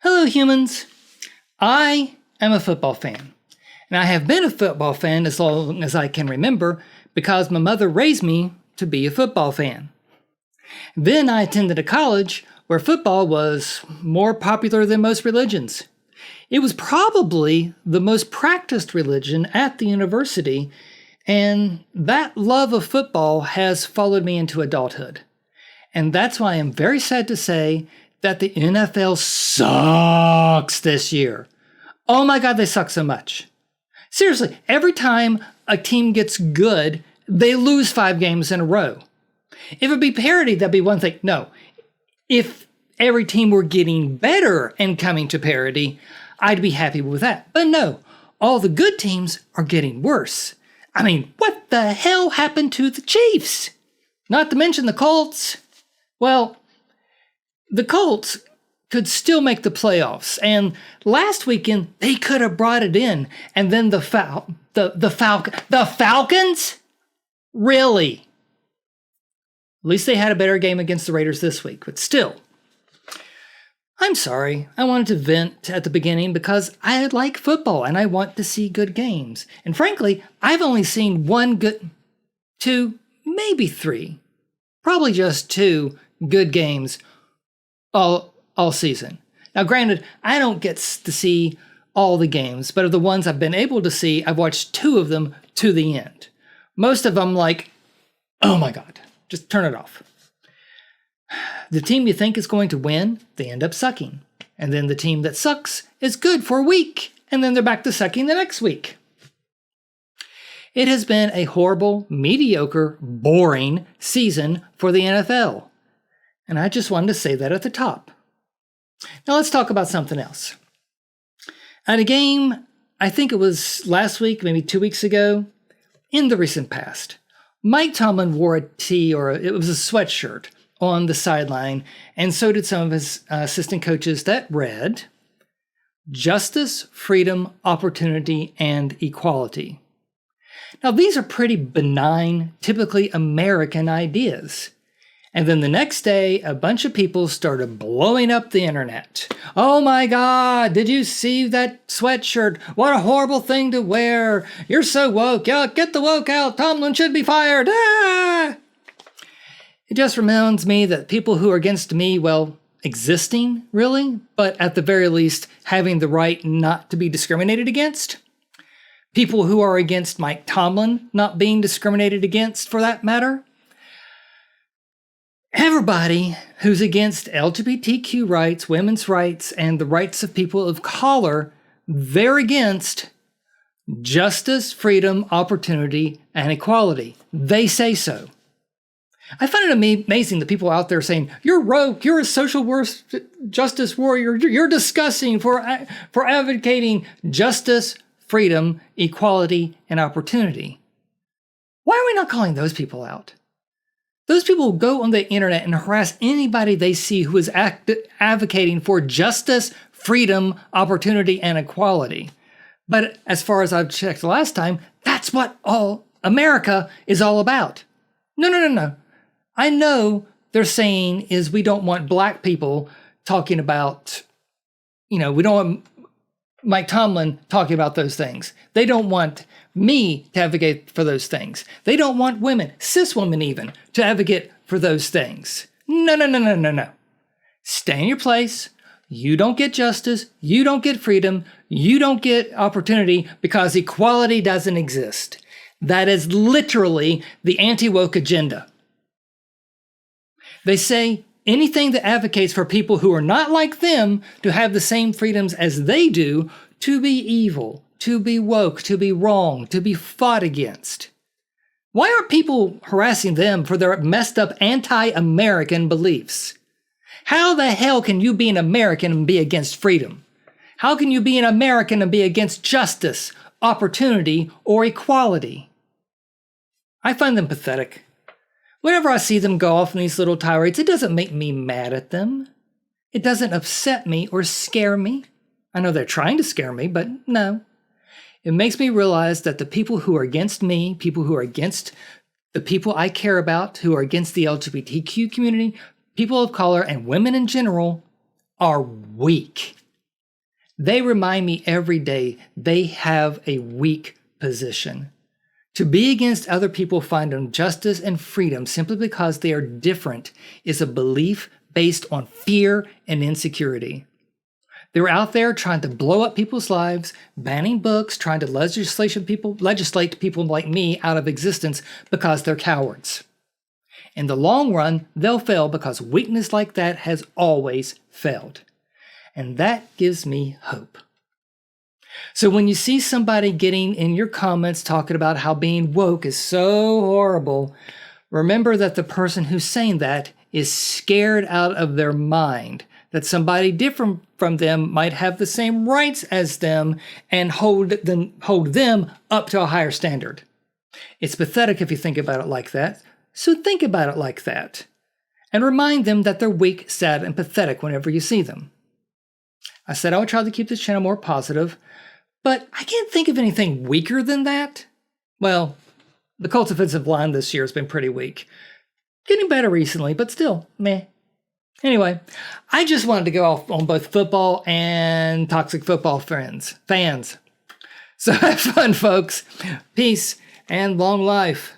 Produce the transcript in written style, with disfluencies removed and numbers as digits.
Hello, humans. I am a football fan, and I have been a football fan as long as I can remember because my mother raised me to be a football fan. Then I attended a college where football was more popular than most religions. It was probably the most practiced religion at the university, and that love of football has followed me into adulthood. And that's why I'm very sad to say that the NFL sucks this year. Oh my God, they suck so much. Seriously, every time a team gets good, they lose 5 games in a row. If it'd be parity, that'd be one thing. No, if every team were getting better and coming to parity, I'd be happy with that. But no, all the good teams are getting worse. I mean, what the hell happened to the Chiefs? Not to mention the Colts. Well, the Colts could still make the playoffs, and last weekend they could have brought it in, and then the Falcons? Really? At least they had a better game against the Raiders this week, but still. I'm sorry, I wanted to vent at the beginning because I like football and I want to see good games. And frankly, I've only seen 2, maybe 3, probably just 2 good games all season. Now, granted, I don't get to see all the games, but of the ones I've been able to see, I've watched 2 of them to the end. Most of them like, oh my God, just turn it off. The team you think is going to win, they end up sucking. And then the team that sucks is good for a week, and then they're back to sucking the next week. It has been a horrible, mediocre, boring season for the NFL. And I just wanted to say that at the top. Now let's talk about something else. At a game, I think it was last week, maybe 2 weeks ago, in the recent past, Mike Tomlin wore a tee, or it was a sweatshirt, on the sideline, and so did some of his assistant coaches that read, "Justice, freedom, opportunity, and equality." Now, these are pretty benign, typically American ideas. And then the next day, a bunch of people started blowing up the internet. Oh my God, did you see that sweatshirt? What a horrible thing to wear. You're so woke. Yeah, get the woke out. Tomlin should be fired. Ah! It just reminds me that people who are against me, well, existing, really, but at the very least, having the right not to be discriminated against. People who are against Mike Tomlin not being discriminated against, for that matter. Everybody who's against LGBTQ rights, women's rights, and the rights of people of color, they're against justice, freedom, opportunity, and equality. They say so. I find it amazing the people out there saying, "You're woke, you're a social justice warrior, you're disgusting for advocating justice, freedom, equality, and opportunity." Why are we not calling those people out? Those people go on the internet and harass anybody they see who is advocating for justice, freedom, opportunity, and equality. But as far as I've checked last time, that's what all America is all about. No. I know they're saying is we don't want black people talking about, we don't want Mike Tomlin talking about those things. They don't want me to advocate for those things. They don't want women, cis women even, to advocate for those things. No. Stay in your place. You don't get justice. You don't get freedom. You don't get opportunity because equality doesn't exist. That is literally the anti-woke agenda. They say anything that advocates for people who are not like them to have the same freedoms as they do to be evil, to be woke, to be wrong, to be fought against. Why are people harassing them for their messed up anti-American beliefs? How the hell can you be an American and be against freedom? How can you be an American and be against justice, opportunity, or equality? I find them pathetic. Whenever I see them go off on these little tirades, it doesn't make me mad at them. It doesn't upset me or scare me. I know they're trying to scare me, but no. It makes me realize that the people who are against me, people who are against the people I care about, who are against the LGBTQ community, people of color, and women in general, are weak. They remind me every day they have a weak position. To be against other people finding justice and freedom simply because they are different is a belief based on fear and insecurity. They're out there trying to blow up people's lives, banning books, trying to legislate people like me out of existence because they're cowards. In the long run, they'll fail because weakness like that has always failed. And that gives me hope. So when you see somebody getting in your comments talking about how being woke is so horrible, remember that the person who's saying that is scared out of their mind that somebody different from them might have the same rights as them and hold them up to a higher standard. It's pathetic if you think about it like that, so think about it like that. And remind them that they're weak, sad, and pathetic whenever you see them. I said I would try to keep this channel more positive, but I can't think of anything weaker than that. Well, the Colts offensive line this year has been pretty weak. Getting better recently, but still, meh. Anyway, I just wanted to go off on both football and toxic football fans. So have fun, folks. Peace and long life.